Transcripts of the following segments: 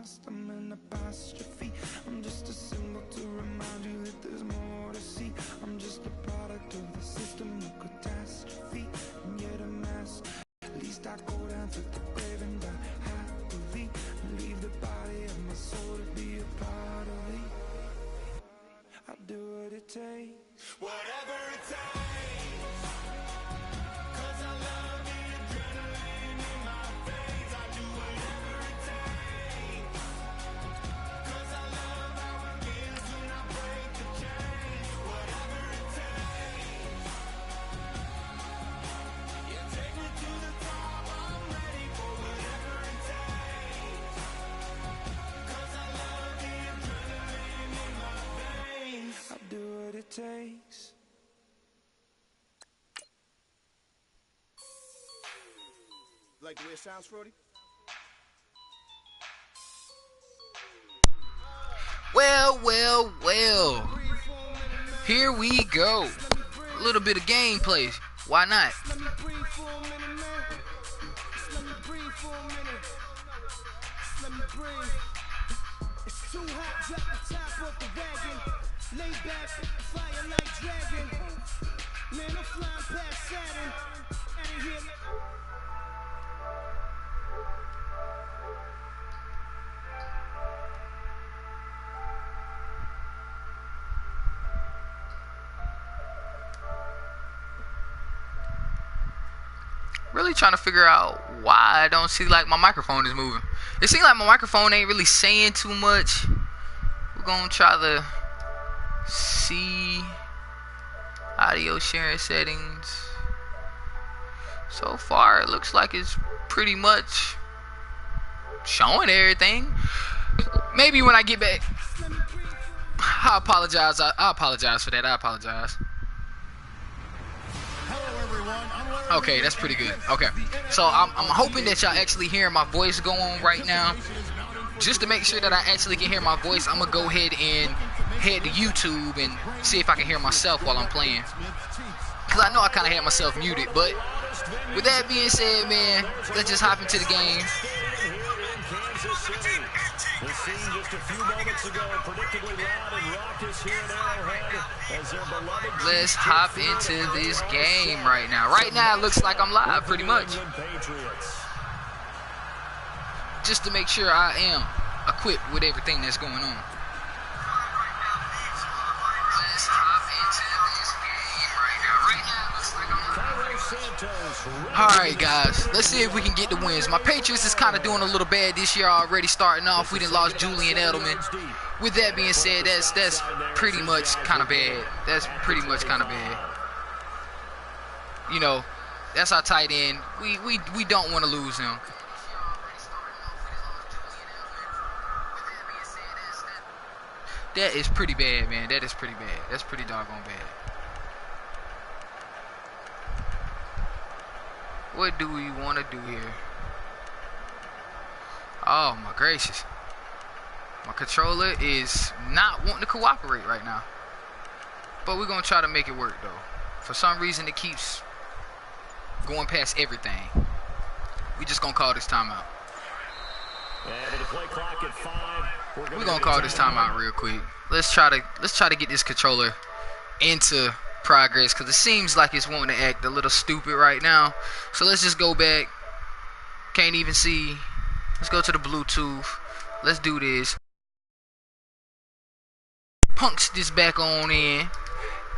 lost, I'm an apostrophe. I'm just a symbol to remind you that there's more to see. I'm just a product of the system of catastrophe, and yet a mess. At least I go down to the grave and die happily, and leave the body of my soul to be a part of it. I do what it takes, whatever it takes, 'cause I love the adrenaline in my veins. I do whatever it takes, 'cause I love how it feels when I break the chains. Whatever it takes, yeah, take me to the top. I'm ready for whatever it takes, 'cause I love the adrenaline in my veins. I do what it takes. Like the way it sounds, Frody? Well. Here we go. A little bit of gameplay. Why not? Let me breathe for a minute, man. Let me breathe for a minute. Let me breathe. It's too hot, drop the top off the wagon. Lay back, fire like dragon. Man, I'm flying past Saturn. Out of here. Really trying to figure out why I don't see like my microphone is moving. It seems like my microphone ain't really saying too much. We're gonna try the see audio sharing settings. So far it looks like it's pretty much showing everything. Maybe when I get back, I apologize. I apologize for that. I apologize. Okay, that's pretty good. Okay, so I'm hoping that y'all actually hearing my voice go on right now. Just to make sure that I actually can hear my voice, I'm gonna go ahead and head to YouTube and see if I can hear myself while I'm playing. Cause I know I kind of had myself muted, but with that being said, man, let's just hop into the game. The scene just a few moments ago, predictably loud and raucous here at Arrowhead as their beloved. Let's hop into this game right now. Right now, it looks like I'm live, pretty much. Just to make sure I am equipped with everything that's going on. Let's hop into this game right now. Right now, it looks like I'm live. Alright guys, let's see if we can get the wins. My Patriots is kind of doing a little bad this year already starting off. We done lost Julian Edelman. With that being said, that's pretty much kind of bad. That's pretty much kind of bad. You know, that's our tight end. We don't want to lose him. That is pretty bad, man. That is pretty bad. That's pretty doggone bad. What do we want to do here? Oh my gracious. My controller is not wanting to cooperate right now. But we're going to try to make it work though. For some reason it keeps going past everything. We just going to call this timeout. And with the play clock at 5, we're going to call this timeout real quick. Let's try to get this controller into progress, because it seems like it's wanting to act a little stupid right now. So let's just go back. Can't even see. Let's go to the Bluetooth. Let's do this. Punch this back on in,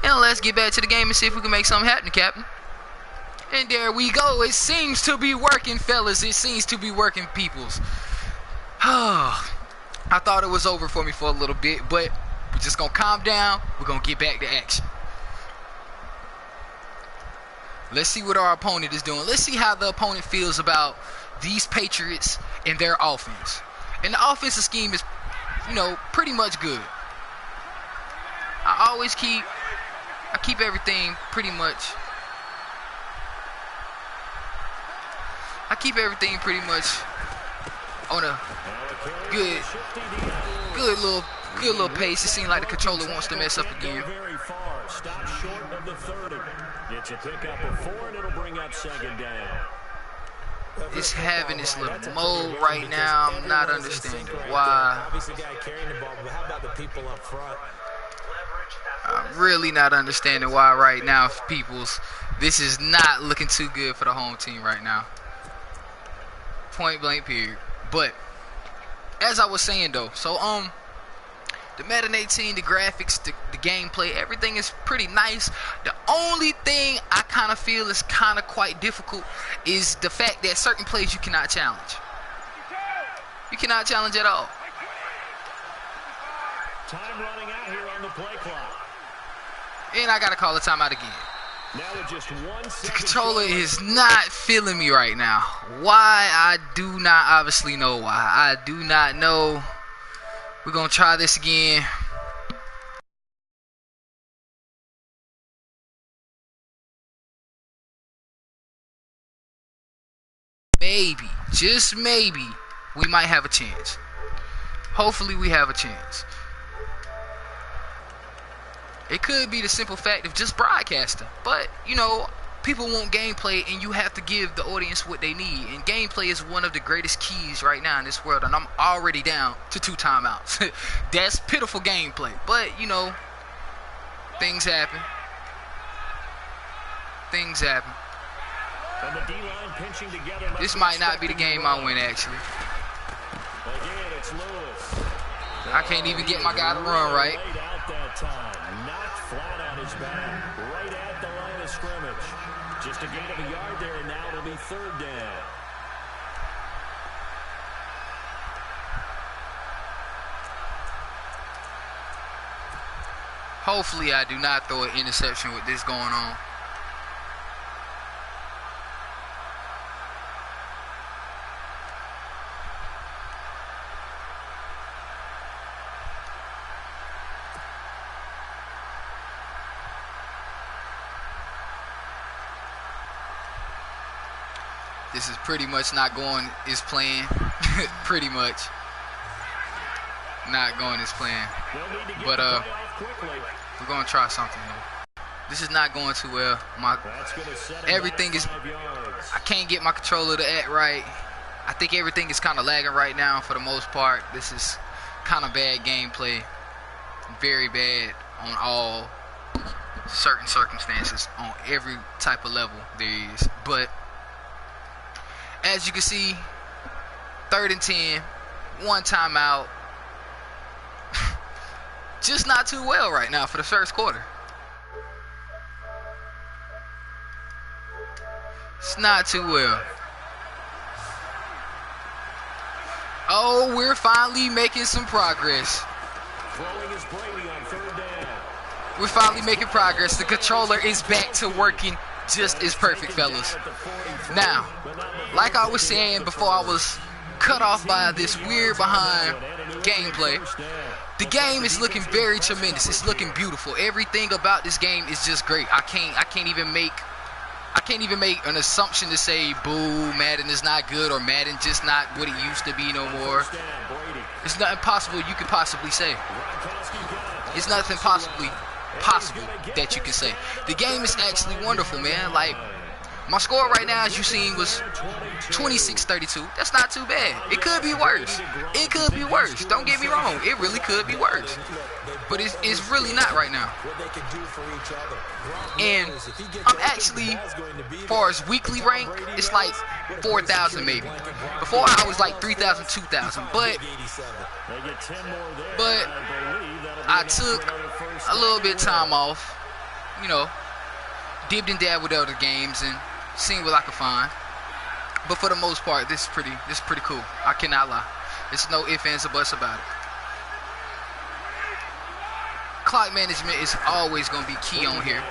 and let's get back to the game and see if we can make something happen, Captain. And there we go. It seems to be working, fellas. It seems to be working, peoples. I thought it was over for me for a little bit, but we're just gonna calm down. We're gonna get back to action. Let's see what our opponent is doing. Let's see how the opponent feels about these Patriots and their offense. And the offensive scheme is, you know, pretty much good. I keep everything pretty much. I keep everything pretty much on a good little pace. It seems like the controller wants to mess up again. Stop short of the 30. It's a pickup of 4, and it'll bring up second down. is having this little mode right now. I'm not understanding why. Obviously, guy carrying the ball, but how about the people up front? I'm really not understanding why right now, peoples. This is not looking too good for the home team right now. Point blank period. But as I was saying though, so the Madden 18, the graphics, the gameplay, everything is pretty nice. The only thing I kind of feel is kind of quite difficult is the fact that certain plays you cannot challenge. You cannot challenge at all. Time running out here on the play clock. And I gotta call a timeout again. Now with just 1 second. The controller is not feeling me right now. Why? I do not obviously know why. I do not know. We're gonna try this again. Maybe, just maybe, we might have a chance. Hopefully we have a chance. It could be the simple fact of just broadcasting. But, you know, people want gameplay and you have to give the audience what they need. And gameplay is one of the greatest keys right now in this world. And I'm already down to 2 timeouts. That's pitiful gameplay. But, you know, things happen. Things happen. And the D-line pinching together. This might not be the game I win, actually. Again, it's Lewis. I can't even get my guy to run right. Laid out that time. Knocked flat on his back. Right at the line of scrimmage. Just a gain of a yard there, and now it'll be 3rd down. Hopefully I do not throw an interception with this going on. This is pretty much not going as planned. Pretty much not going as planned. But we're gonna try something here. This is not going too well. Everything is, I can't get my controller to act right. I think everything is kind of lagging right now for the most part. This is kind of bad gameplay. Very bad on all certain circumstances, on every type of level there is. But as you can see, 3rd and 10, 1 timeout. Just not too well right now for the first quarter. It's not too well. Oh, we're finally making some progress. We're finally making progress. The controller is back to working just as perfect, fellas. Now, like I was saying before I was cut off by this weird behind gameplay, the game is looking very tremendous. It's looking beautiful. Everything about this game is just great. I can't even make an assumption to say, boo, Madden is not good, or Madden just not what it used to be no more. It's nothing possible you could possibly say. It's nothing possible that you can say. The game is actually wonderful, man. Like, my score right now, as you seen, was 26-32. That's not too bad. It could be worse. It could be worse. Don't get me wrong. It really could be worse. But it's really not right now. And I'm actually, as far as weekly rank, it's like 4,000 maybe. Before I was like 3,000, 2,000. But I took a little bit of time off, you know, dipped and dabbed with other games and seen what I could find. But for the most part, this is pretty cool. I cannot lie. There's no ifs, ands, or buts about it. Clock management is always going to be key on here.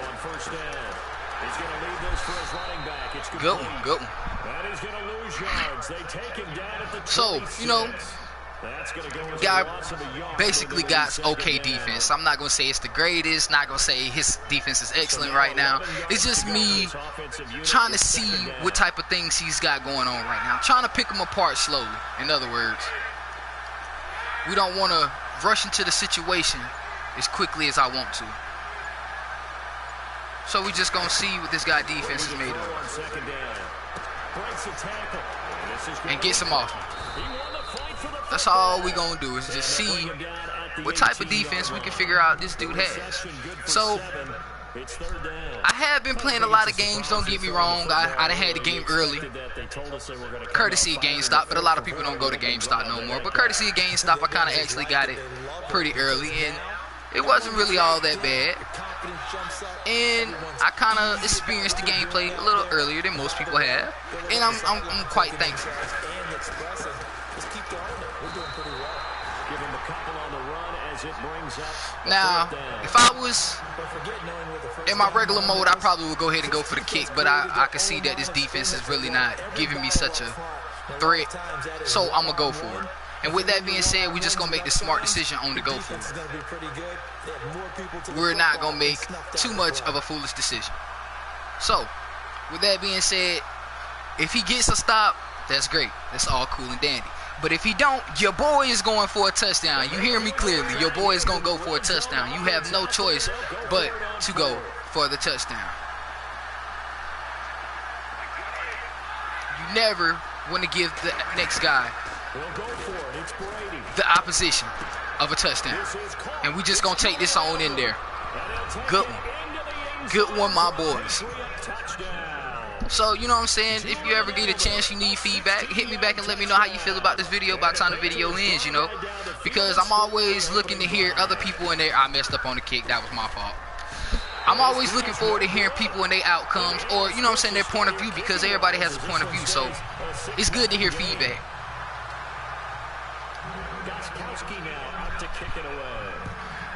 Good one, good one. So, you know, guy basically got okay defense. I'm not going to say it's the greatest, not going to say his defense is excellent right now. It's just me trying to see what type of things he's got going on right now. Trying to pick him apart slowly, in other words. We don't want to rush into the situation as quickly as I want to. So we just going to see what this guy defense is made of. and get some offense. That's all we gonna do is just see what type of defense we can figure out this dude has. So I have been playing a lot of games, don't get me wrong. I done had the game early, courtesy of GameStop, but a lot of people don't go to GameStop no more. But courtesy of GameStop, I kind of actually got it pretty early, and it wasn't really all that bad. And I kind of experienced the gameplay a little earlier than most people have, and I'm quite thankful. Now, if I was in my regular mode, I probably would go ahead and go for the kick, but I can see that this defense is really not giving me such a threat, so I'm going to go for it. And with that being said, we're just going to make the smart decision on the go for it. We're not going to make too much of a foolish decision. So, with that being said, if he gets a stop, that's great. That's all cool and dandy. But if he don't, your boy is going for a touchdown. You hear me clearly. Your boy is going to go for a touchdown. You have no choice but to go for the touchdown. You never want to give the next guy the opposition of a touchdown. And we just going to take this on in there. Good one. Good one, my boys. So, you know what I'm saying, if you ever get a chance, you need feedback, hit me back and let me know how you feel about this video by the time the video ends, you know, because I'm always looking to hear other people in there. I messed up on the kick, that was my fault. I'm always looking forward to hearing people and their outcomes, or, you know what I'm saying, their point of view, because everybody has a point of view, so it's good to hear feedback.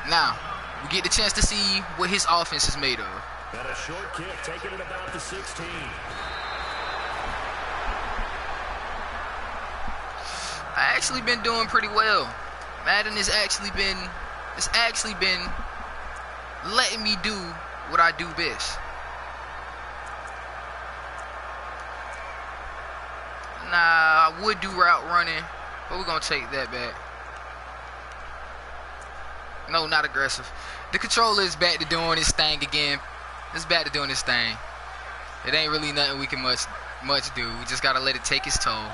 Now, we get the chance to see what his offense is made of. And a short kick, taking it about the 16. I actually been doing pretty well. Madden has actually been letting me do what I do best. Nah, I would do route running, but we're gonna take that back. No, not aggressive. The controller is back to doing its thing again. It's back to doing its thing. It ain't really nothing we can much do. We just gotta let it take its toll. On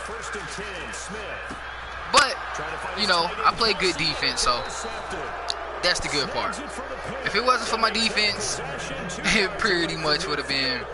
1st and 10, Smith. But, you know, I play good defense, so that's the good part. If it wasn't for my defense, it pretty much would have been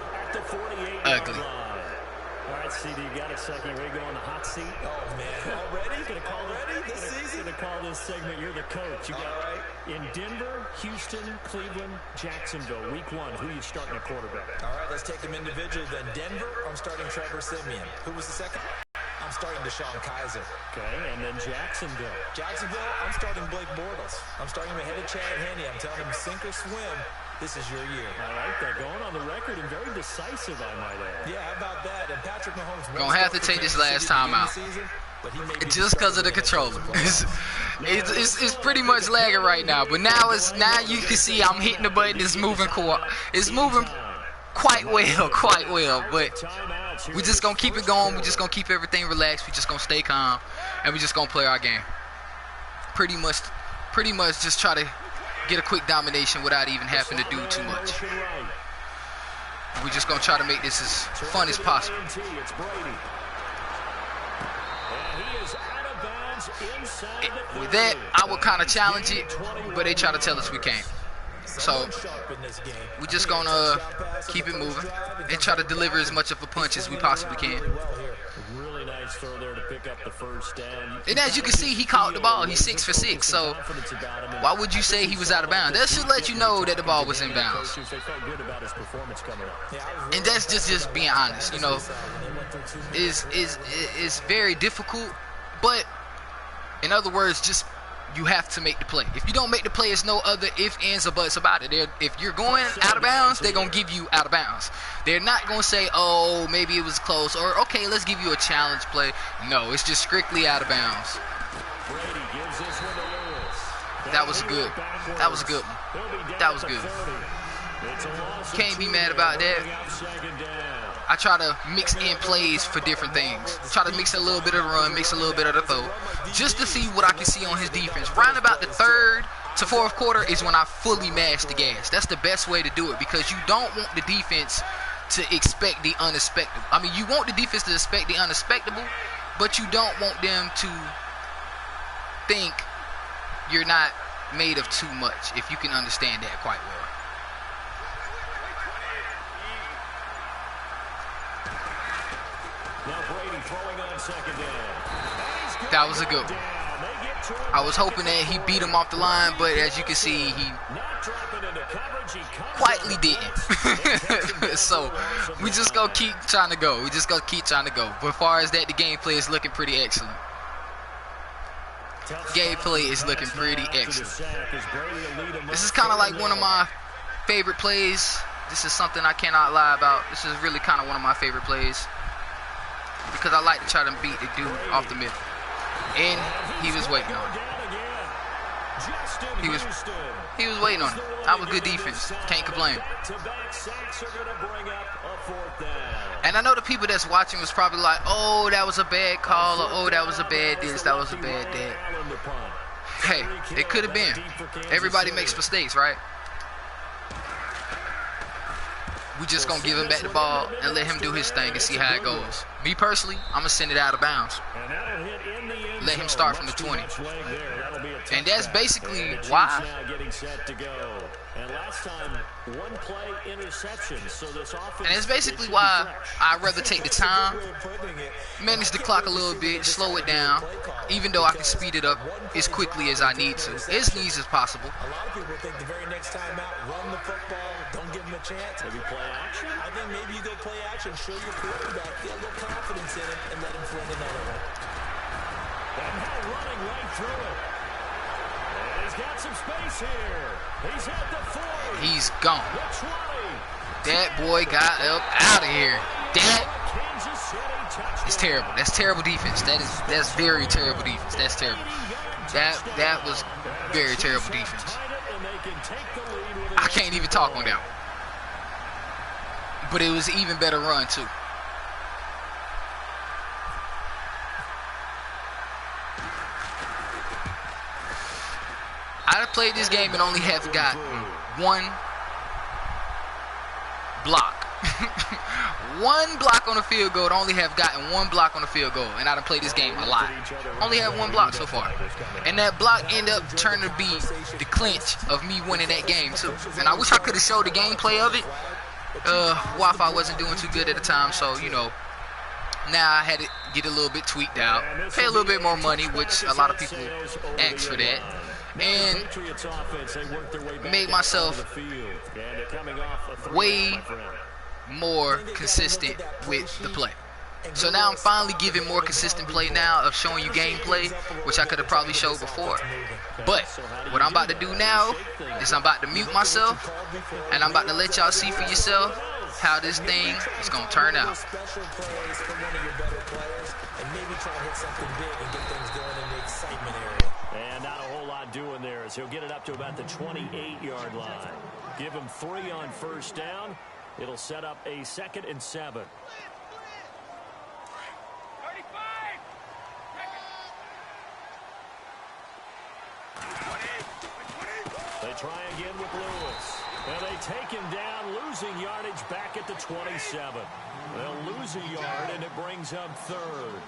ugly. All right, CD, you got a second. Ready to go on the hot seat? Oh, man. Already? Gonna call this season? Gonna call this segment. You're the coach. You got in Denver, Houston, Cleveland, Jacksonville. Week 1, who are you starting at quarterback? All right, let's take them individually. Then Denver, I'm starting Trevor Siemian. Who was the second? I'm starting Deshaun Kaiser. Okay, and then Jacksonville. Jacksonville, I'm starting Blake Bortles. I'm starting him ahead of Chad Henne. I'm telling him sink or swim. This is your year. I like that. Going on the record and very decisive, I might add. Yeah, how about that? And Patrick Mahomes gonna have to take this last time out. Just because of the controller. It's pretty much lagging right now. But now you can see I'm hitting the button. It's moving quite well. But we're just gonna keep it going. We're just gonna keep everything relaxed. We're just gonna stay calm, and we're just gonna play our game. Pretty much just try to get a quick domination without even having to do too much. We're just gonna try to make this as fun as possible. With that, I would kind of challenge it, but they try to tell us we can't. So we're just gonna keep it moving and try to deliver as much of a punch as we possibly can. Really nice throw there to pick up the first down. And as you can see, he caught the ball. He's 6 for 6. So why would you say he was out of bounds? That should let you know that the ball was in bounds. And that's just being honest. You know, is very difficult, but in other words, just you have to make the play. If you don't make the play, it's no other ifs, ands, or buts about it. If you're going out of bounds, they're going to give you out of bounds. They're not going to say, oh, maybe it was close, or okay, let's give you a challenge play. No, it's just strictly out of bounds. That was good. That was a good one. That was good. Can't be mad about that. I try to mix in plays for different things. Try to mix a little bit of the run, mix a little bit of the throw, just to see what I can see on his defense. Round about the 3rd to 4th quarter is when I fully mash the gas. That's the best way to do it, because you don't want the defense to expect the unexpected. I mean, you want the defense to expect the unexpected, but you don't want them to think you're not made of too much, if you can understand that quite well. Now Brady throwing on second down. That was a good one. I was hoping that he beat him off the line, but as you can see, he quietly didn't. So we just gonna keep trying to go. But as far as that, the gameplay is looking pretty excellent. Gameplay is looking pretty excellent. This is kind of like one of my favorite plays. This is something I cannot lie about. This is really kind of one of my favorite plays, because I like to try to beat the dude off the middle. And he was waiting on it. He was waiting on it. That was good defense. Can't complain. And I know the people that's watching was probably like, oh, that was a bad call, or oh, that was a bad this, that was a bad that. Hey, it could have been. Everybody makes mistakes, right? We just gonna give him back the ball and let him do his thing and see how it goes. Me personally, I'm gonna send it out of bounds. Let him start from the 20. And that's basically why. And it's basically why I'd rather take the time, manage the clock a little bit, slow it down, even though I can speed it up as quickly as I need to, as easy as possible. A lot of people think the very next time out, run the football, don't give him a chance. Maybe play action? I think maybe you go play action, show your quarterback, get a little confidence in him, and let him throw another one. And now running right through it. And he's got some space here. He's at the 40. He's gone. That boy got up out of here. That is terrible. That's terrible defense. That's very terrible defense. That's terrible. That was very terrible defense. I can't even talk on that one. But it was an even better run too. I played this game and only have gotten one block. One block on the field goal. I only have gotten one block on the field goal. And I done played this game a lot. Only have one block so far. And that block ended up turning to be the clinch of me winning that game too. And I wish I could have showed the gameplay of it. Wi-Fi wasn't doing too good at the time, so you know, now I had to get a little bit tweaked out, pay a little bit more money, which a lot of people ask for that, and made myself way more consistent with the play. So now I'm finally giving more consistent play now of showing you gameplay, which I could have probably showed before. But what I'm about to do now is I'm about to mute myself, and I'm about to let y'all see for yourself how this thing is going to turn out. And not a whole lot doing there as he'll get it up to about the 28-yard line. Give him 3 on first down. It'll set up a 2nd and 7. They try again with Lewis. And they take him down, losing yardage back at the 27. They'll lose a yard, and it brings up 3rd.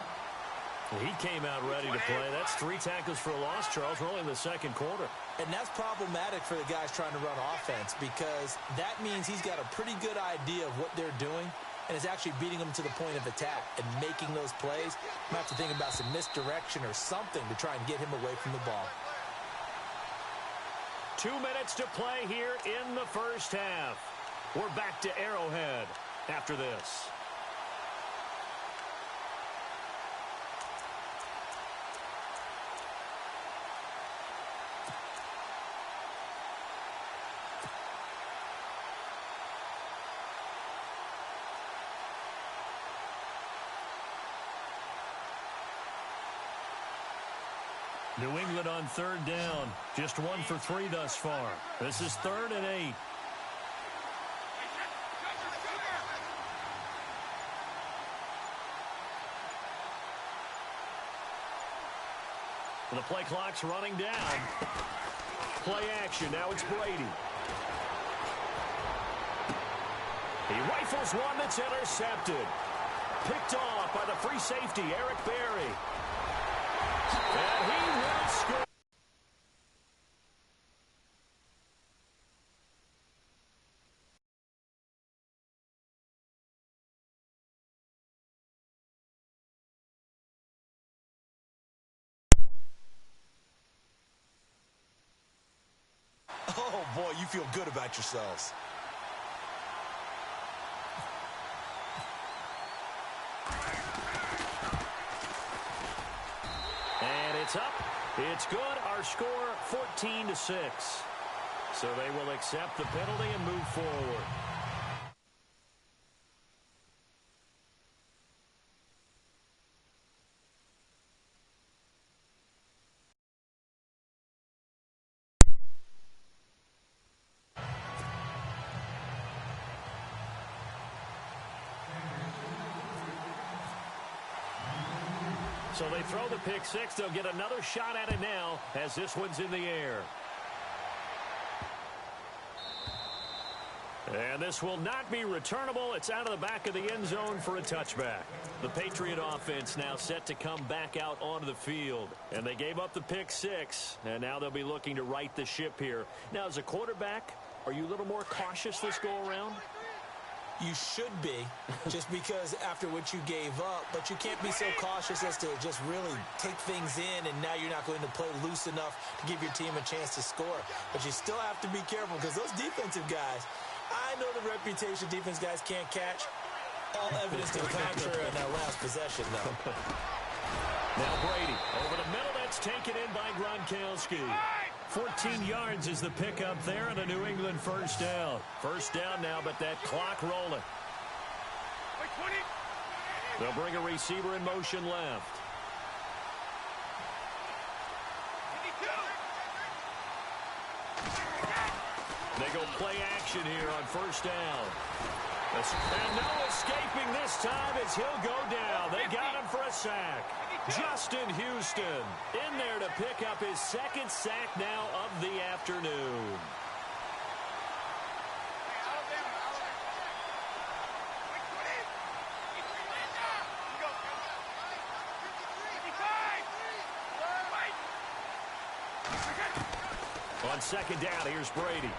He came out ready to play. That's 3 tackles for a loss, Charles. We're only in the 2nd quarter. And that's problematic for the guys trying to run offense, because that means he's got a pretty good idea of what they're doing and is actually beating them to the point of attack and making those plays. Might have to think about some misdirection or something to try and get him away from the ball. 2 minutes to play here in the first half. We're back to Arrowhead after this. New England on 3rd down. Just 1 for 3 thus far. This is 3rd and 8. The play clock's running down. Play action. Now it's Brady. He rifles one that's intercepted. Picked off by the free safety, Eric Berry. And he will score. Oh, boy, you feel good about yourselves. And it's up. It's good. Our score, 14-6. So they will accept the penalty and move forward. So they throw the pick six. They'll get another shot at it now as this one's in the air. And this will not be returnable. It's out of the back of the end zone for a touchback. The Patriot offense now set to come back out onto the field. And they gave up the pick six, and now they'll be looking to right the ship here. Now, as a quarterback, are you a little more cautious this go-around? You should be, just because after what you gave up, but you can't be so cautious as to just really take things in, and now you're not going to play loose enough to give your team a chance to score. But you still have to be careful, because those defensive guys, I know the reputation defense guys can't catch. All evidence to the contrary on that last possession, though. Now Brady, over the middle, that's taken in by Gronkowski. 14 yards is the pickup there and a New England first down. First down now, but that clock rolling. They'll bring a receiver in motion left. They go play action here on first down. And no escaping this time as he'll go down. They got him for a sack. Justin Houston in there to pick up his second sack now of the afternoon. On second down, here's Brady.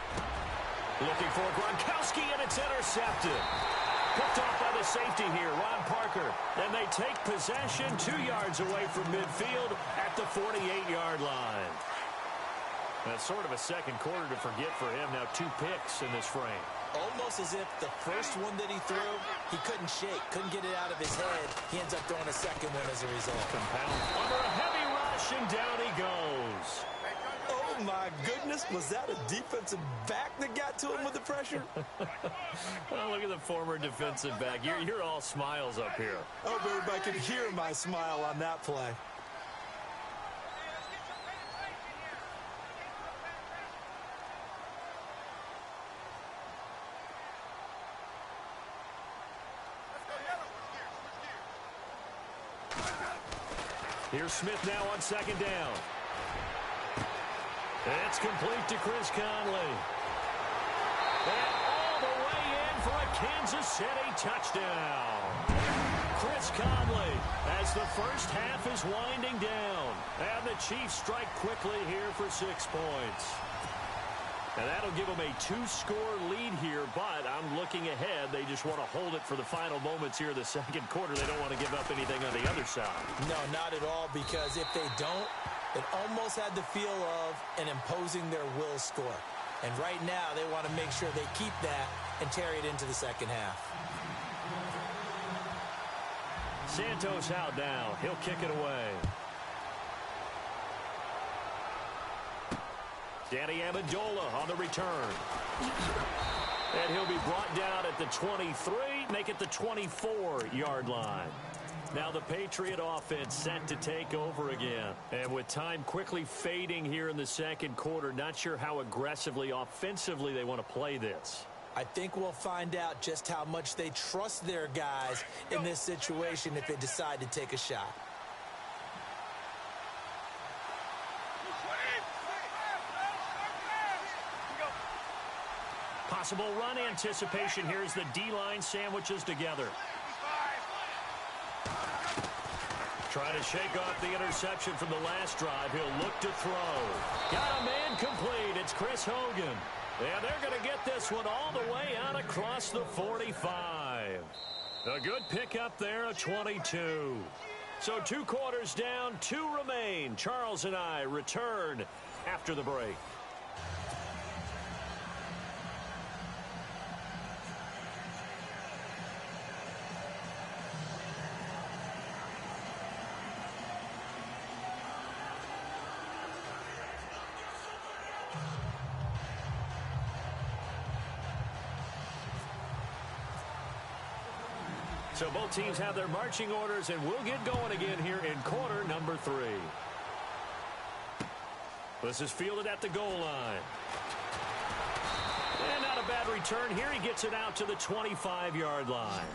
Looking for Gronkowski, and it's intercepted. Picked off by the safety here, Ron Parker. And they take possession 2 yards away from midfield at the 48-yard line. That's sort of a second quarter to forget for him. Now 2 picks in this frame. Almost as if the first one that he threw, he couldn't shake, couldn't get it out of his head. He ends up throwing a second one as a result. Compound under a heavy rush, and down he goes. Oh, my goodness. Was that a defensive back that got to him with the pressure? Oh, look at the former defensive back. You're all smiles up here. Oh, baby, I can hear my smile on that play. Here's Smith now on second down. It's complete to Chris Conley. And all the way in for a Kansas City touchdown. Chris Conley as the first half is winding down. And the Chiefs strike quickly here for 6 points. And that'll give them a 2-score lead here, but I'm looking ahead. They just want to hold it for the final moments here in the second quarter. They don't want to give up anything on the other side. No, not at all, because if they don't, it almost had the feel of an imposing their will score. And right now, they want to make sure they keep that and carry it into the second half. Santos out now. He'll kick it away. Danny Amendola on the return. And he'll be brought down at the 23, make it the 24-yard line. Now the Patriot offense set to take over again. And with time quickly fading here in the second quarter, not sure how aggressively, offensively they want to play this. I think we'll find out just how much they trust their guys in this situation if they decide to take a shot. Possible run anticipation here as the D-line sandwiches together. Trying to shake off the interception from the last drive. He'll look to throw. Got a man complete. It's Chris Hogan. And they're going to get this one all the way out across the 45. A good pickup there, a 22. So 2 quarters down, 2 remain. Charles and I return after the break. So both teams have their marching orders, and we'll get going again here in quarter number 3. This is fielded at the goal line. And not a bad return here. He gets it out to the 25-yard line.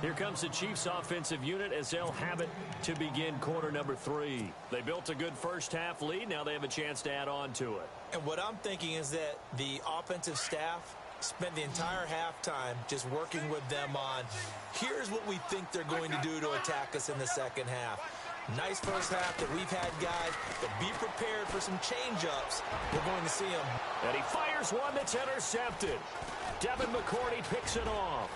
Here comes the Chiefs offensive unit as they'll have it to begin quarter number 3. They built a good first-half lead. Now they have a chance to add on to it. And what I'm thinking is that the offensive staff spent the entire halftime just working with them on, here's what we think they're going to do to attack us in the second half. Nice first half that we've had, guys, but be prepared for some change-ups. We're going to see them. And he fires one that's intercepted. Devin McCourty picks it off.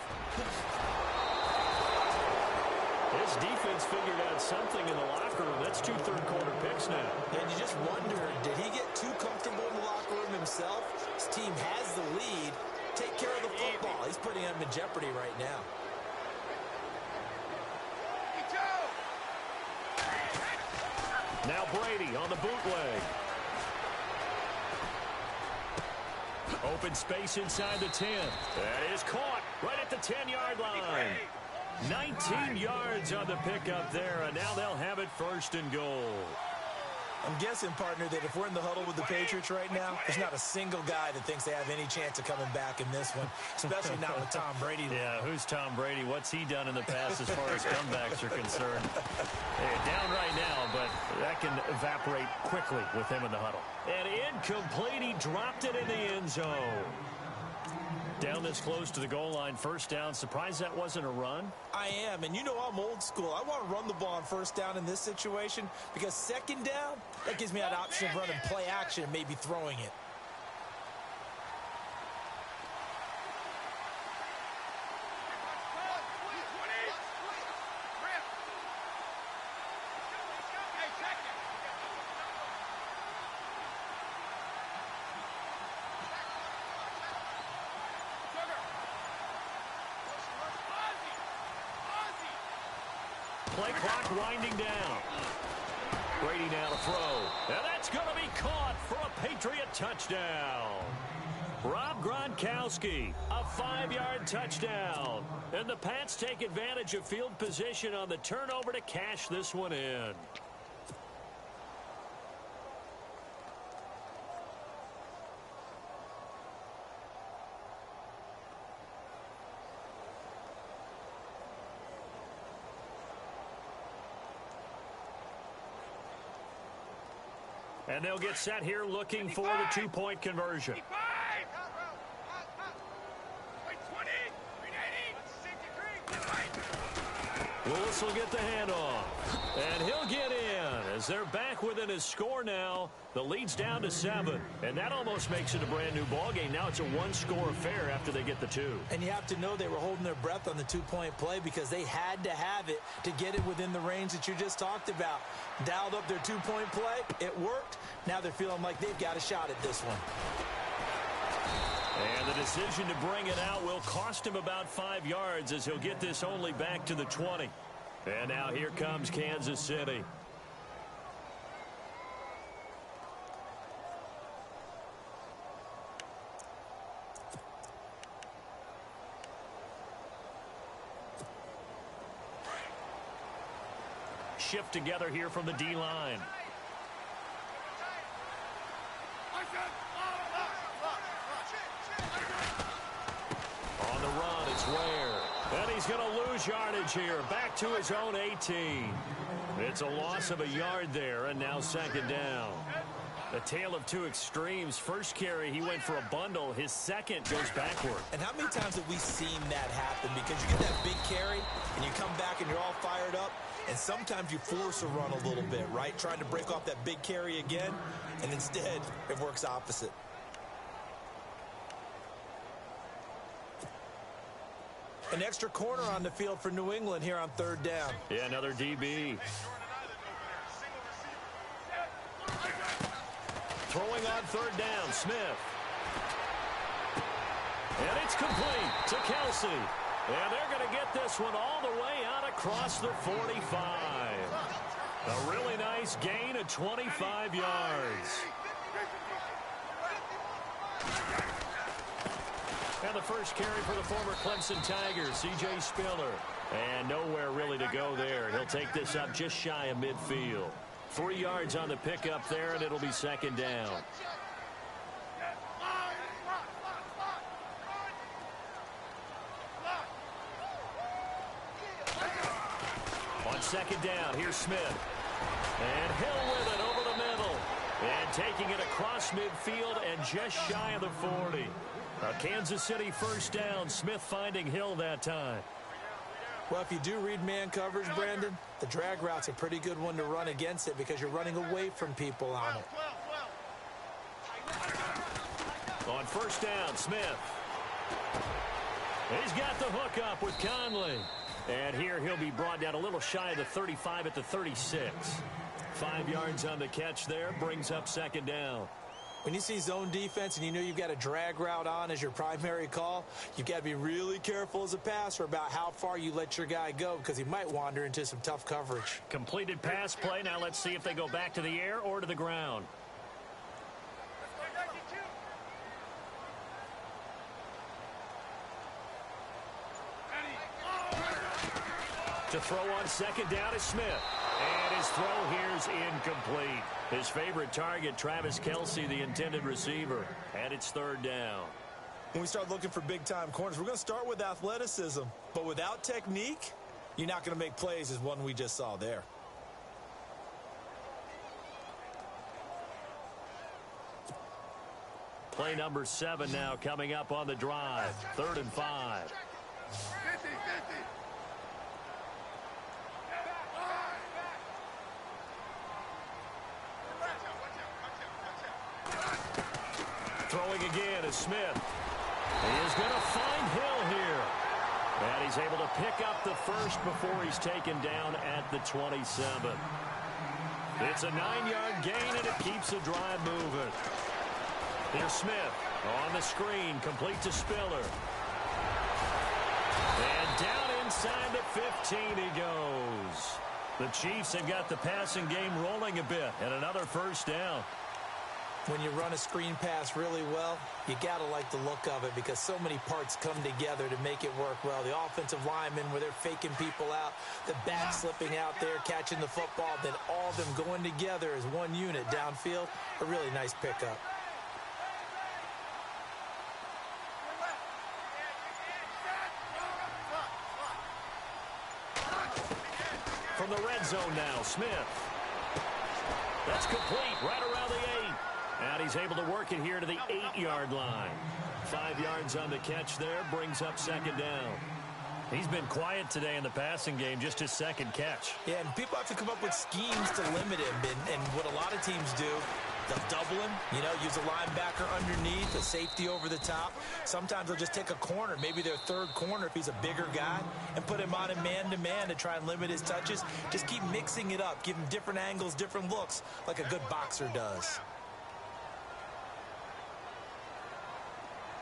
His defense figured out something in the locker room. That's 2 third-quarter picks now. And you just wonder, did he get too comfortable in the locker room himself? His team has the lead. Take care of the football. He's putting them in jeopardy right now. Now Brady on the bootleg. Open space inside the 10. That is caught right at the 10-yard line. 19 yards on the pickup there, and now they'll have it first and goal. I'm guessing, partner, that if we're in the huddle with the Patriots right now, there's not a single guy that thinks they have any chance of coming back in this one, especially not with Tom Brady. Yeah, who's Tom Brady? What's he done in the past as far as comebacks are concerned? Hey, down right now, but that can evaporate quickly with him in the huddle. And incomplete, he dropped it in the end zone. Down this close to the goal line, first down. Surprised that wasn't a run? I am, and you know I'm old school. I want to run the ball on first down in this situation because second down, that gives me that option of running play action and maybe throwing it. Play clock winding down. Brady now to throw. And that's going to be caught for a Patriot touchdown. Rob Gronkowski, a 5-yard touchdown. And the Pats take advantage of field position on the turnover to cash this one in. And they'll get set here looking for the 2-point conversion. Willis will get the handoff. And he'll get in as they're back within his score now. The lead's down to 7. And that almost makes it a brand new ball game. Now it's a 1-score affair after they get the 2. And you have to know they were holding their breath on the 2-point play because they had to have it to get it within the range that you just talked about. Dialed up their 2-point play. It worked. Now they're feeling like they've got a shot at this one. And the decision to bring it out will cost him about 5 yards as he'll get this only back to the 20. And now here comes Kansas City. Shift together here from the D-line. On the run, it's Ware. And he's going to lose yardage here. Back to his own 18. It's a loss of a yard there, and now second down. A tale of two extremes. First carry, he went for a bundle. His second goes backward. And how many times have we seen that happen? Because you get that big carry, and you come back and you're all fired up, and sometimes you force a run a little bit, right? Trying to break off that big carry again, and instead it works opposite. An extra corner on the field for New England here on third down. Yeah, another DB. Throwing on third down, Smith. And it's complete to Kelsey. And they're going to get this one all the way out across the 45. A really nice gain of 25 yards. And the first carry for the former Clemson Tigers, C.J. Spiller. And nowhere really to go there. He'll take this up just shy of midfield. 3 yards on the pickup there, and it'll be second down. On second down, here's Smith. And Hill with it over the middle. And taking it across midfield and just shy of the 40. A Kansas City first down. Smith finding Hill that time. Well, if you do read man coverage, Brandon, the drag route's a pretty good one to run against it because you're running away from people on it. On first down, Smith. He's got the hook up with Conley. And here he'll be brought down a little shy of the 35 at the 36. 5 yards on the catch there, brings up second down. When you see zone defense and you know you've got a drag route on as your primary call, you've got to be really careful as a passer about how far you let your guy go because he might wander into some tough coverage. Completed pass play. Now let's see if they go back to the air or to the ground. To throw on second down is Smith. And his throw here's incomplete. His favorite target, Travis Kelce, the intended receiver. And it's third down. When we start looking for big-time corners, we're going to start with athleticism. But without technique, you're not going to make plays as one we just saw there. Play number 7 now coming up on the drive. 3rd and 5. Throwing again is Smith. He is going to find Hill here. And he's able to pick up the first before he's taken down at the 27. It's a 9-yard gain, and it keeps the drive moving. Here's Smith on the screen, complete to Spiller. And down inside the 15 he goes. The Chiefs have got the passing game rolling a bit, and another first down. When you run a screen pass really well, you got to like the look of it because so many parts come together to make it work well. The offensive linemen where they're faking people out, the back slipping out there, catching the football, then all of them going together as one unit downfield. A really nice pickup. From the red zone now, Smith. That's complete right around the 8. And he's able to work it here to the 8-yard line. 5 yards on the catch there, brings up second down. He's been quiet today in the passing game, just his second catch. Yeah, and people have to come up with schemes to limit him. And what a lot of teams do, they'll double him, use a linebacker underneath, a safety over the top. Sometimes they'll just take a corner, maybe their third corner if he's a bigger guy, and put him on a man-to-man to try and limit his touches. Just keep mixing it up, give him different angles, different looks, like a good boxer does.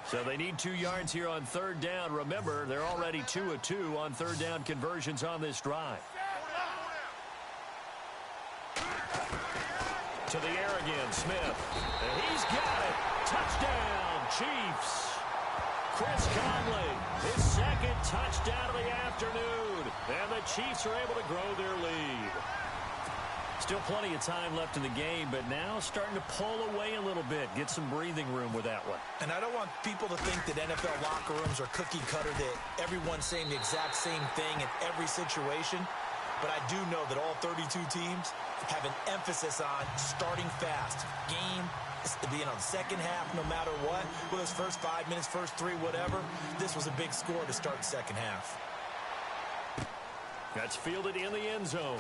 So they need 2 yards here on third down. Remember, they're already 2 of 2 on third down conversions on this drive. To the air again, Smith. And he's got it. Touchdown, Chiefs. Chris Conley, his second touchdown of the afternoon. And the Chiefs are able to grow their lead. Still plenty of time left in the game, but now starting to pull away a little bit. Get some breathing room with that one. And I don't want people to think that NFL locker rooms are cookie cutter, that everyone's saying the exact same thing in every situation. but I do know that all 32 teams have an emphasis on starting fast. Game is to be in on the second half no matter what. Whether it's first 5 minutes, first 3, whatever. This was a big score to start the second half. That's fielded in the end zone.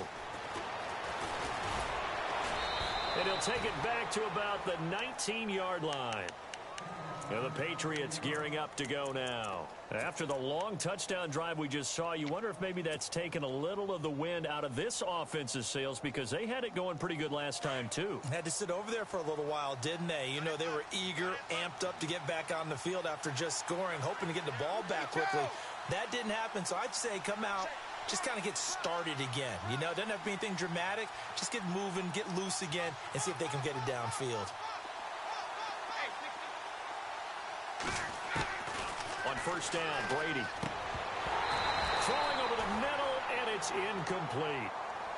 And he'll take it back to about the 19-yard line. And the Patriots gearing up to go now. After the long touchdown drive we just saw, you wonder if maybe that's taken a little of the wind out of this offense's sails, because they had it going pretty good last time, too. Had to sit over there for a little while, didn't they? You know, they were eager, amped up to get back on the field after just scoring, hoping to get the ball back quickly. That didn't happen, so I'd say come out, just kind of get started again. You know, it doesn't have to be anything dramatic. Just get moving, get loose again, and see if they can get it downfield. On first down, Brady. Throwing over the middle, and it's incomplete.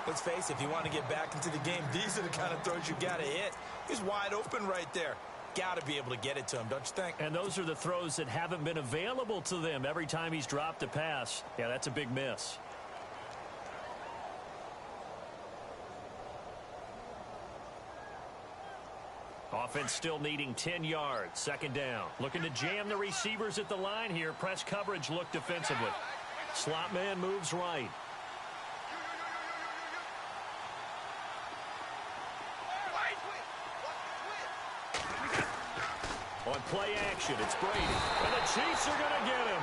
Let's face it, if you want to get back into the game, these are the kind of throws you got to hit. He's wide open right there. Got to be able to get it to him, don't you think? And those are the throws that haven't been available to them every time he's dropped a pass. Yeah, that's a big miss. Offense still needing 10 yards. Second down. Looking to jam the receivers at the line here. Press coverage look defensively. Slot man moves right. On play action, it's Brady. And the Chiefs are going to get him.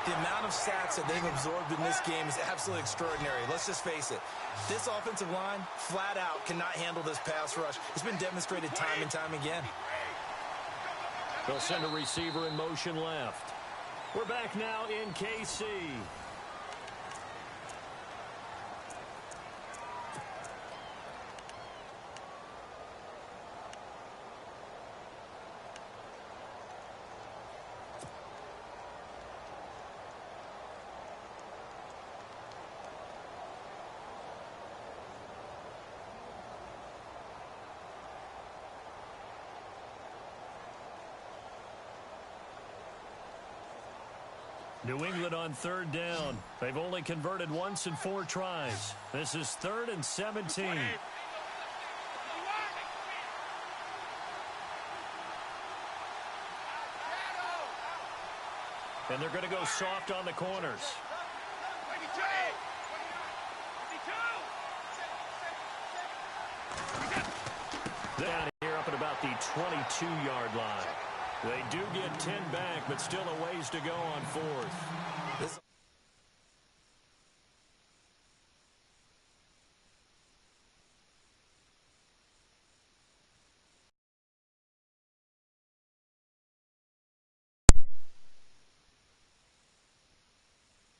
The amount of sacks that they've absorbed in this game is absolutely extraordinary. Let's just face it. This offensive line, flat out, cannot handle this pass rush. It's been demonstrated time and time again. They'll send a receiver in motion left. We're back now in KC. New England on third down. They've only converted once in 4 tries. This is 3rd and 17. And they're going to go soft on the corners. Down here up at about the 22-yard line. They do get 10 back, but still a ways to go on 4th.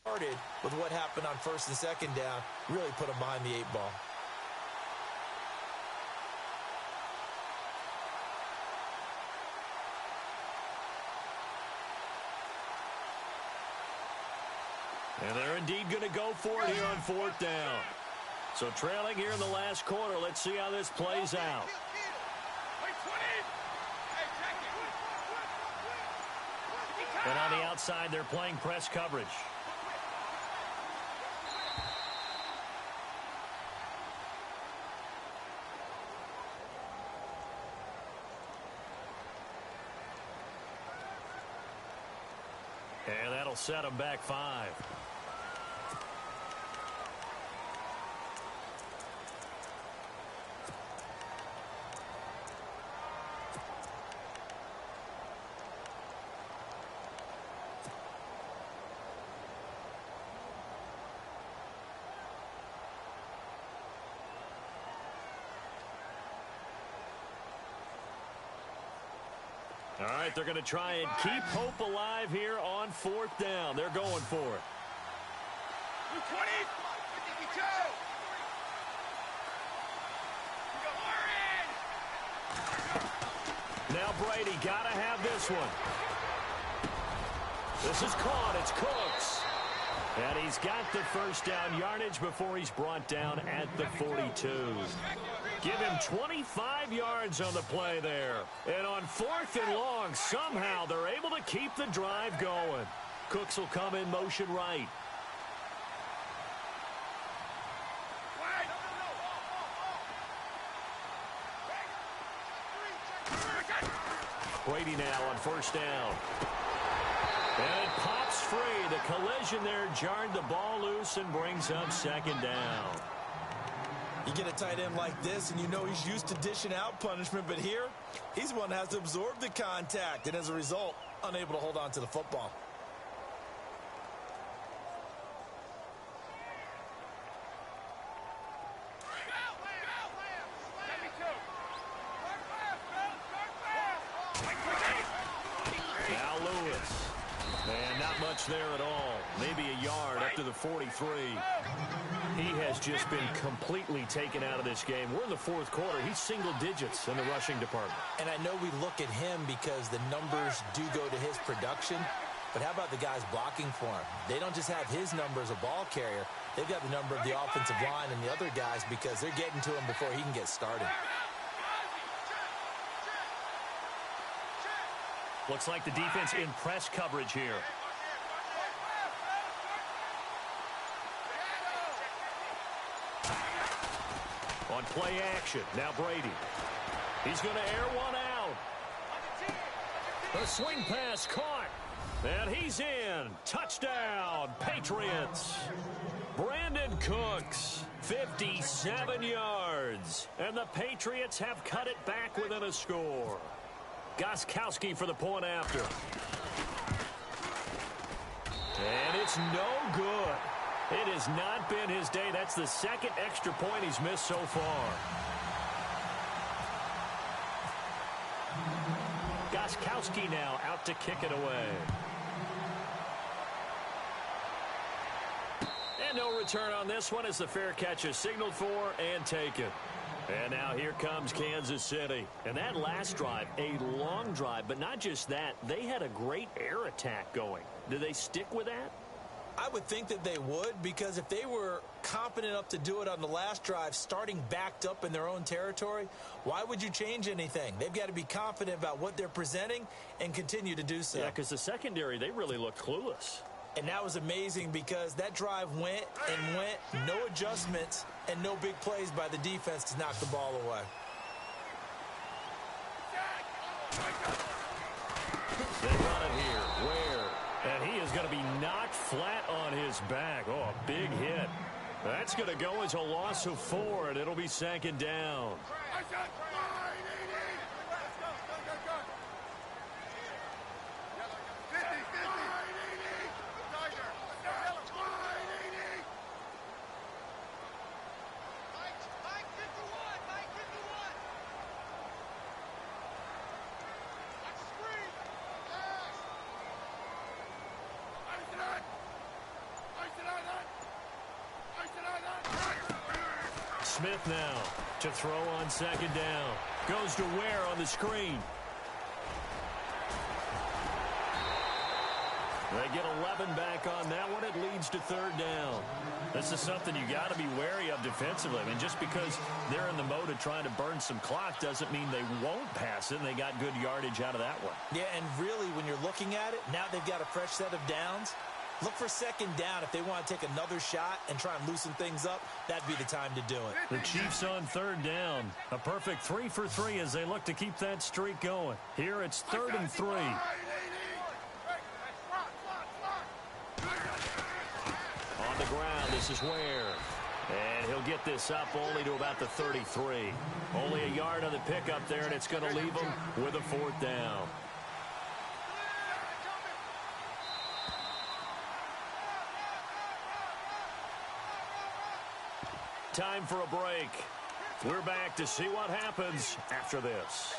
Started with what happened on 1st and 2nd down, really put them behind the 8 ball. And they're indeed going to go for it here on 4th down. So trailing here in the last quarter, let's see how this plays out. And on the outside, they're playing press coverage. And that'll set them back 5. All right, they're going to try and keep hope alive here on 4th down. They're going for it. 20, 52. Now Brady got to have this one. This is caught. It's Cooks. And he's got the first down yardage before he's brought down at the 42. Give him 25 yards on the play there. And on 4th and long, somehow they're able to keep the drive going. Cooks will come in motion right. Brady now on first down. And it pops free. The collision there jarred the ball loose and brings up second down. You get a tight end like this, and you know he's used to dishing out punishment, but here, he's the one that has to absorb the contact, and as a result, unable to hold on to the football. Now Lewis. And not much there at all. Maybe a yard up to the 43. He has just been completely taken out of this game. We're in the fourth quarter. He's single digits in the rushing department. And I know we look at him because the numbers do go to his production, but how about the guys blocking for him? They don't just have his number as a ball carrier. They've got the number of the offensive line and the other guys because they're getting to him before he can get started. Looks like the defense in press coverage here. On play action, now Brady. He's going to air one out. The swing pass caught. And he's in. Touchdown, Patriots. Brandon Cooks, 57 yards. And the Patriots have cut it back within a score. Gostkowski for the point after. And it's no good. It has not been his day. That's the second extra point he's missed so far. Gostkowski now out to kick it away. And no return on this one as the fair catch is signaled for and taken. And now here comes Kansas City. And that last drive, a long drive, but not just that. They had a great air attack going. Do they stick with that? I would think that they would, because if they were competent enough to do it on the last drive, starting backed up in their own territory, why would you change anything? They've got to be confident about what they're presenting and continue to do so. Yeah, because the secondary, they really looked clueless. And that was amazing because that drive went and went, no adjustments, and no big plays by the defense to knock the ball away. They run it here. Where? And he is going to be knocked flat on his back. Oh, a big hit. That's going to go as a loss of 4, and it'll be second down. Smith now to throw on second down. Goes to Ware on the screen. They get 11 back on that one. It leads to third down. This is something you got to be wary of defensively. I mean, just because they're in the mode of trying to burn some clock doesn't mean they won't pass it, and they got good yardage out of that one. Yeah, and really, when you're looking at it, now they've got a fresh set of downs. Look for second down if they want to take another shot and try and loosen things up. That'd be the time to do it. The Chiefs on third down. A perfect 3 for 3 as they look to keep that streak going. Here it's 3rd and 3. On the ground, this is Ware. And he'll get this up only to about the 33. Only a yard on the pickup there, and it's going to leave him with a 4th down. Time for a break. We're back to see what happens after this.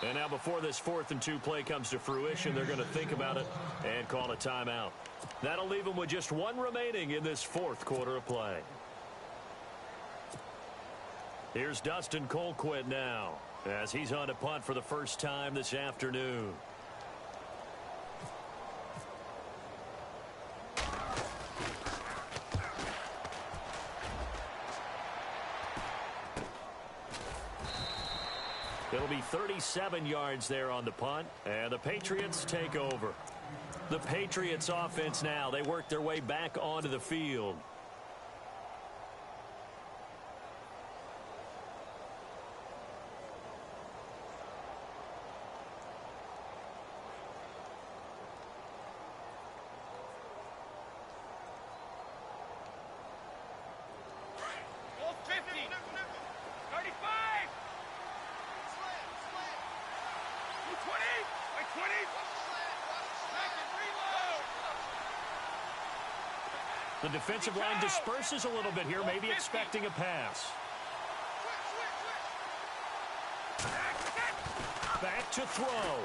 And now before this 4th and 2 play comes to fruition, they're going to think about it and call a timeout. That'll leave them with just 1 remaining in this 4th quarter of play. Here's Dustin Colquitt now as he's on to punt for the first time this afternoon. It'll be 37 yards there on the punt, and the Patriots take over. The Patriots offense now, they work their way back onto the field. The defensive line disperses a little bit here, maybe expecting a pass. Back to throw.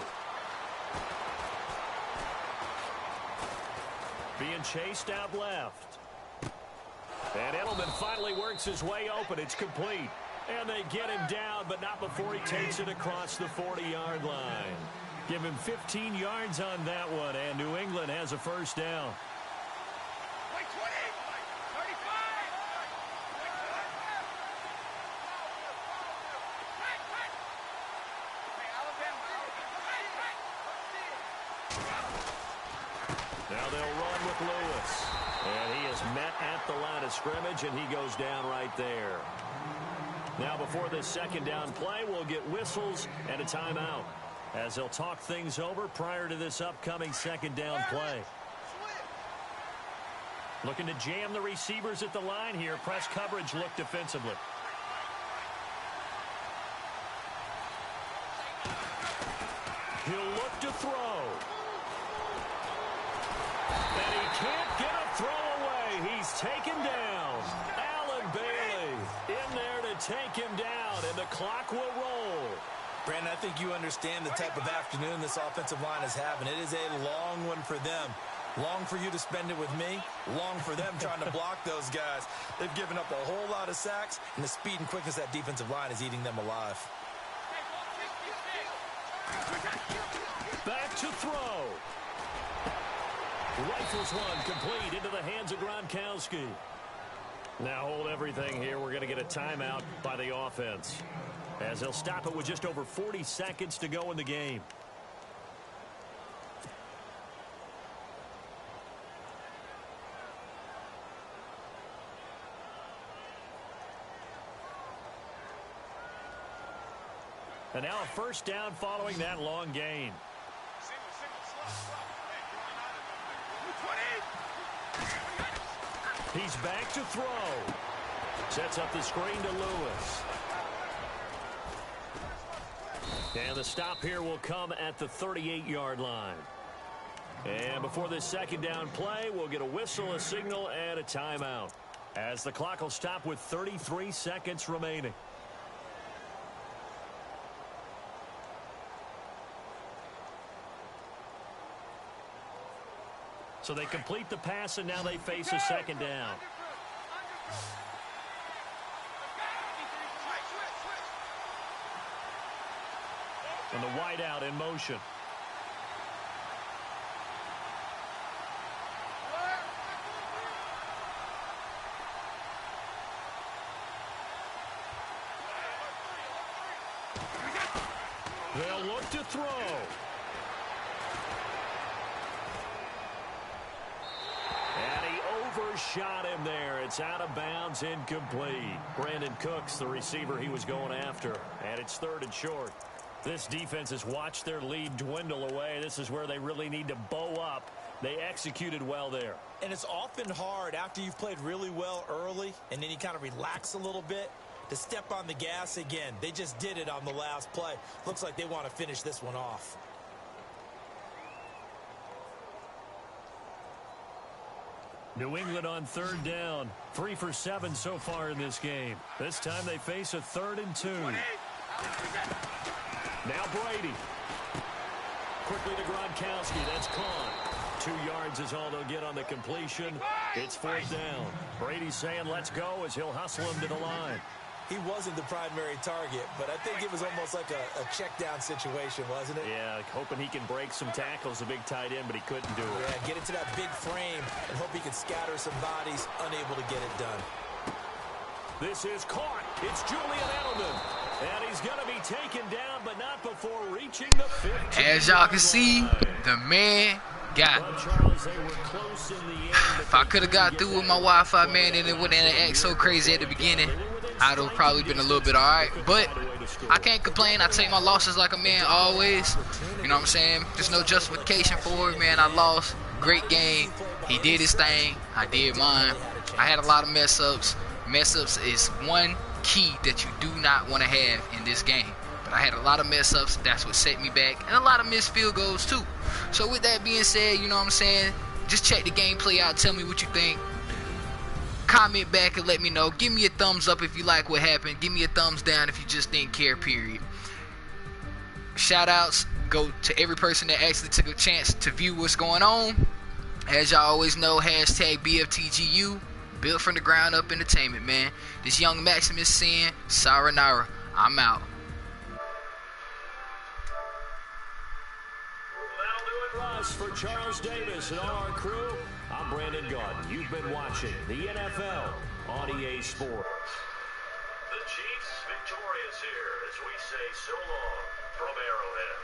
Being chased out left. And Edelman finally works his way open. It's complete. And they get him down, but not before he takes it across the 40-yard line. Give him 15 yards on that one, and New England has a first down. Now they'll run with Lewis. And he is met at the line of scrimmage, and he goes down right there. Now before this second down play, we'll get whistles and a timeout, as they'll talk things over prior to this upcoming second down play. Looking to jam the receivers at the line here. Press coverage look defensively. He'll look to throw. And he can't get a throw away. He's taken down. Allen Bailey in there to take him down, and the clock will roll. Brandon, I think you understand the type of afternoon this offensive line is having. It is a long one for them. Long for you to spend it with me. Long for them trying to block those guys. They've given up a whole lot of sacks, and the speed and quickness of that defensive line is eating them alive. Back to throw. Rifles one complete into the hands of Gronkowski. Now hold everything here. We're going to get a timeout by the offense, as they'll stop it with just over 40 seconds to go in the game. And now a first down following that long gain. He's back to throw. Sets up the screen to Lewis. And the stop here will come at the 38-yard line. And before this second down play, we'll get a whistle, a signal, and a timeout, as the clock will stop with 33 seconds remaining. So they complete the pass, and now they face a second down. And the wideout in motion. They'll look to throw. Shot him there. It's out of bounds, incomplete. Brandon Cooks, the receiver he was going after, and it's 3rd and short. This defense has watched their lead dwindle away. This is where they really need to bow up. They executed well there. And it's often hard after you've played really well early and then you kind of relax a little bit to step on the gas again. They just did it on the last play. Looks like they want to finish this one off. New England on 3rd down. 3 for 7 so far in this game. This time they face a 3rd and 2. Now Brady. Quickly to Gronkowski. That's caught. 2 yards is all they'll get on the completion. It's 4th down. Brady's saying let's go as he'll hustle him to the line. He wasn't the primary target, but I think it was almost like a check down situation, wasn't it? Yeah, hoping he can break some tackles, a big tight end, but he couldn't do it. Yeah, get into that big frame and hope he can scatter some bodies, unable to get it done. This is caught. It's Julian Edelman. And he's going to be taken down, but not before reaching the 15. As y'all can see, the man got Well, Charles, they were close in the end. If I could have got through with my Wi-Fi, man, and it wouldn't act so crazy at the beginning, I'd have probably been a little bit alright. But I can't complain. I take my losses like a man always. You know what I'm saying? There's no justification for it, man. I lost. Great game. He did his thing. I did mine. I had a lot of mess ups. Mess ups is one key that you do not want to have in this game. But I had a lot of mess ups. That's what set me back. And a lot of missed field goals too. So with that being said, you know what I'm saying? Just check the gameplay out. Tell me what you think. Comment back and let me know. Give me a thumbs up if you like what happened. Give me a thumbs down if you just didn't care, period. Shout outs go to every person that actually took a chance to view what's going on. As y'all always know, hashtag BFTGU. Built from the ground up entertainment, man. This young Maximus saying, sayonara. I'm out. For Charles Davis and all our crew, I'm Brandon Garden. You've been watching the NFL on EA Sports. The Chiefs victorious here as we say so long from Arrowhead.